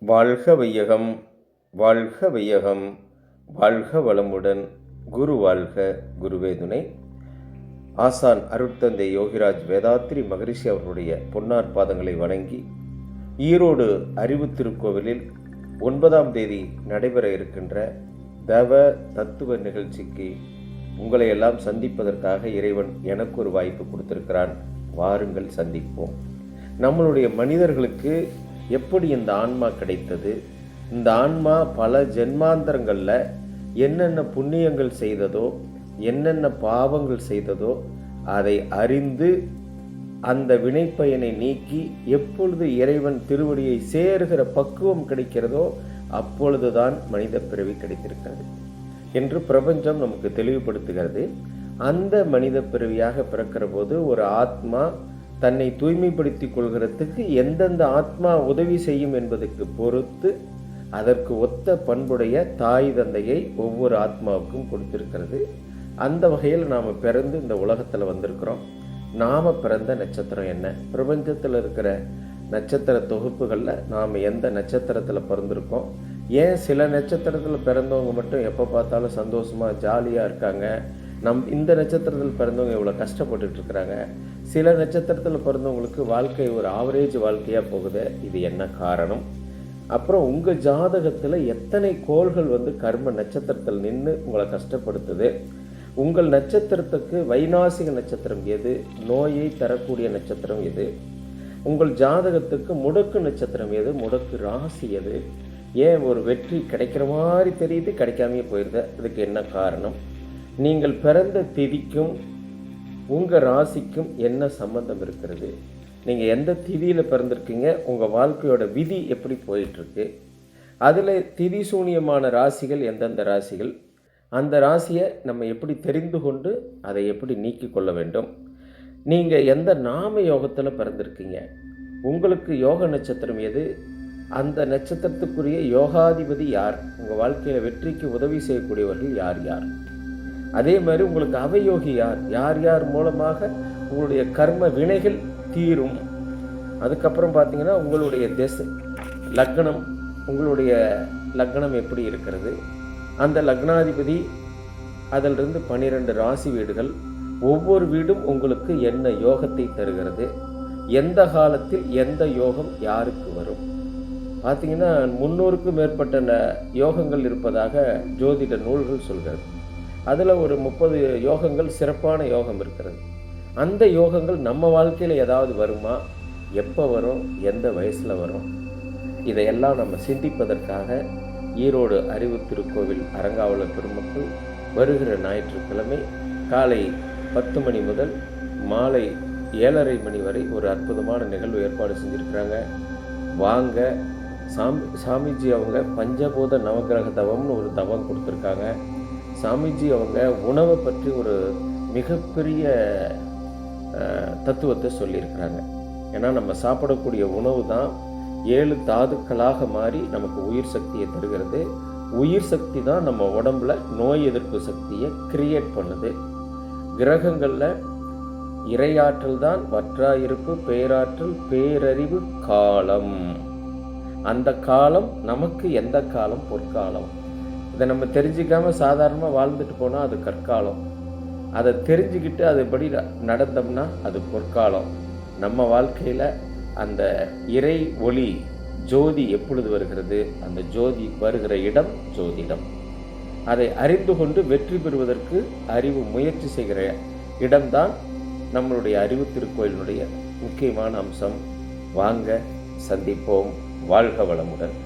வாழ்க வையகம், வாழ்க வையகம், வாழ்க வளமுடன். குரு வாழ்க, குருவே துணை. ஆசான் அருட்தந்தை யோகிராஜ் வேதாத்ரி மகரிஷி அவர்களுடைய பொன்னார் பாதங்களை வணங்கி, ஈரோடு அறிவு திருக்கோவிலில் 9ஆம் தேதி நடைபெற இருக்கின்ற தவ தத்துவ நிகழ்ச்சிக்கு உங்களை எல்லாம் சந்திப்பதற்காக இறைவன் எனக்கு ஒரு வாய்ப்பு கொடுத்திருக்கிறான். வாருங்கள், சந்திப்போம். நம்மளுடைய மனிதர்களுக்கு எப்படி இந்த ஆன்மா கிடைத்தது, இந்த ஆன்மா பல ஜென்மாந்தரங்களில் என்னென்ன புண்ணியங்கள் செய்ததோ, என்னென்ன பாவங்கள் செய்ததோ அதை அறிந்து அந்த வினைப்பயனை நீக்கி எப்பொழுது இறைவன் திருவடியை சேருகிற பக்குவம் கிடைக்கிறதோ அப்பொழுதுதான் மனித பிறவி கிடைத்திருக்கிறது என்று பிரபஞ்சம் நமக்கு தெளிவுபடுத்துகிறது. அந்த மனித பிறவியாக பிறக்கிற போது ஒரு ஆத்மா தன்னை தூய்மைப்படுத்திக் கொள்கிறதுக்கு எந்தெந்த ஆத்மா உதவி செய்யும் என்பதற்கு பொறுத்து அதற்கு ஒத்த பண்புடைய தாய் தந்தையை ஒவ்வொரு ஆத்மாவுக்கும் கொடுத்திருக்கிறது. அந்த வகையில் நாம் பிறந்து இந்த உலகத்தில் வந்திருக்கிறோம். நாம் பிறந்த நட்சத்திரம் என்ன? பிரபஞ்சத்தில் இருக்கிற நட்சத்திர தொகுப்புகளில் நாம் எந்த நட்சத்திரத்தில் பிறந்திருக்கோம்? ஏன் சில நட்சத்திரத்தில் பிறந்தவங்க மட்டும் எப்போ பார்த்தாலும் சந்தோஷமாக ஜாலியாக இருக்காங்க, இந்த நட்சத்திரத்தில் பிறந்தவங்க இவ்வளோ கஷ்டப்பட்டுட்டு இருக்கிறாங்க, சில நட்சத்திரத்தில் பிறந்தவங்களுக்கு வாழ்க்கை ஒரு ஆவரேஜ் வாழ்க்கையாக போகுது, இது என்ன காரணம்? அப்புறம் உங்கள் ஜாதகத்தில் எத்தனை கோள்கள் கர்ம நட்சத்திரத்தில் நின்று உங்களை கஷ்டப்படுத்துது? உங்கள் நட்சத்திரத்துக்கு வைநாசிக நட்சத்திரம் எது? நோயை தரக்கூடிய நட்சத்திரம் எது? உங்கள் ஜாதகத்துக்கு முடக்கு நட்சத்திரம் எது? முடக்கு ராசி எது? ஏன் ஒரு வெற்றி கிடைக்கிற மாதிரி தெரியுது, கிடைக்காமையே போயிடுது? அதுக்கு என்ன காரணம்? நீங்கள் பிறந்த திதிக்கும் உங்கள் ராசிக்கும் என்ன சம்பந்தம் இருக்கிறது? நீங்கள் எந்த திதியில் பிறந்திருக்கீங்க, உங்கள் வாழ்க்கையோட விதி எப்படி போயிட்டுருக்கு? அதில் திதி சூனியமான ராசிகள் எந்தெந்த ராசிகள், அந்த ராசியை நம்ம எப்படி தெரிந்து கொண்டு அதை எப்படி நீக்கி கொள்ள வேண்டும்? நீங்கள் எந்த நாம யோகத்தில் பிறந்திருக்கீங்க, உங்களுக்கு யோக நட்சத்திரம் எது, அந்த நட்சத்திரத்துக்குரிய யோகாதிபதி யார், உங்கள் வாழ்க்கையில் வெற்றிக்கு உதவி செய்யக்கூடியவர்கள் யார் யார்? அதே மாதிரி உங்களுக்கு அவயோகி யார், யார் யார் மூலமாக உங்களுடைய கர்ம வினைகள் தீரும்? அதுக்கப்புறம் பார்த்தீங்கன்னா உங்களுடைய லக்னம், உங்களுடைய லக்னம் எப்படி இருக்கிறது, அந்த லக்னாதிபதி, அதிலிருந்து 12 ராசி வீடுகள், ஒவ்வொரு வீடும் உங்களுக்கு என்ன யோகத்தை தருகிறது, எந்த காலத்தில் எந்த யோகம் யாருக்கு வரும்? பார்த்தீங்கன்னா 300க்கும் மேற்பட்ட யோகங்கள் இருப்பதாக ஜோதிட நூல்கள் சொல்கிறது. அதில் ஒரு 30 யோகங்கள் சிறப்பான யோகம் இருக்கிறது. அந்த யோகங்கள் நம்ம வாழ்க்கையில் ஏதாவது வருமா? எப்போ வரும்? எந்த வயசில் வரும்? இதையெல்லாம் நம்ம சிந்திப்பதற்காக ஈரோடு அறிவு திருக்கோவில் அரங்காவலர் பெருமக்கள் வருகிற ஞாயிற்றுக்கிழமை காலை 10 மணி முதல் மாலை 7:30 மணி வரை ஒரு அற்புதமான நிகழ்வு ஏற்பாடு செஞ்சுருக்கிறாங்க. வாங்க. சாமிஜி அவங்க பஞ்சபூத நவகிரக தவம்னு ஒரு தவம் கொடுத்துருக்காங்க. சாமிஜி அவங்க உணவை பற்றி ஒரு மிகப்பெரிய தத்துவத்தை சொல்லியிருக்கிறாங்க. ஏன்னா நம்ம சாப்பிடக்கூடிய உணவு தான் 7 தாதுக்களாக மாறி நமக்கு உயிர் சக்தியை தருகிறது. உயிர் சக்தி தான் நம்ம உடம்புல நோய் எதிர்ப்பு சக்தியை கிரியேட் பண்ணுது. கிரகங்களில் இறையாற்றல் தான் வற்றாயிருப்பு, பேராற்றல், பேரறிவு, காலம். அந்த காலம் நமக்கு எந்த காலம்? பொற்காலம். இதை நம்ம தெரிஞ்சிக்காமல் சாதாரணமாக வாழ்ந்துட்டு போனால் அது கற்காலம். அதை தெரிஞ்சுக்கிட்டு அதுபடி நடந்தோம்னா அது பொற்காலம். நம்ம வாழ்க்கையில் அந்த இறை ஒளி ஜோதி எப்பொழுது வருகிறது, அந்த ஜோதி வருகிற இடம் ஜோதிடம். அதை அறிந்து கொண்டு வெற்றி பெறுவதற்கு அறிவு முயற்சி செய்கிற இடம்தான் நம்மளுடைய அறிவு திருக்கோயிலினுடைய முக்கியமான அம்சம். வாங்க, சந்திப்போம். வாழ்க வளமுடன்.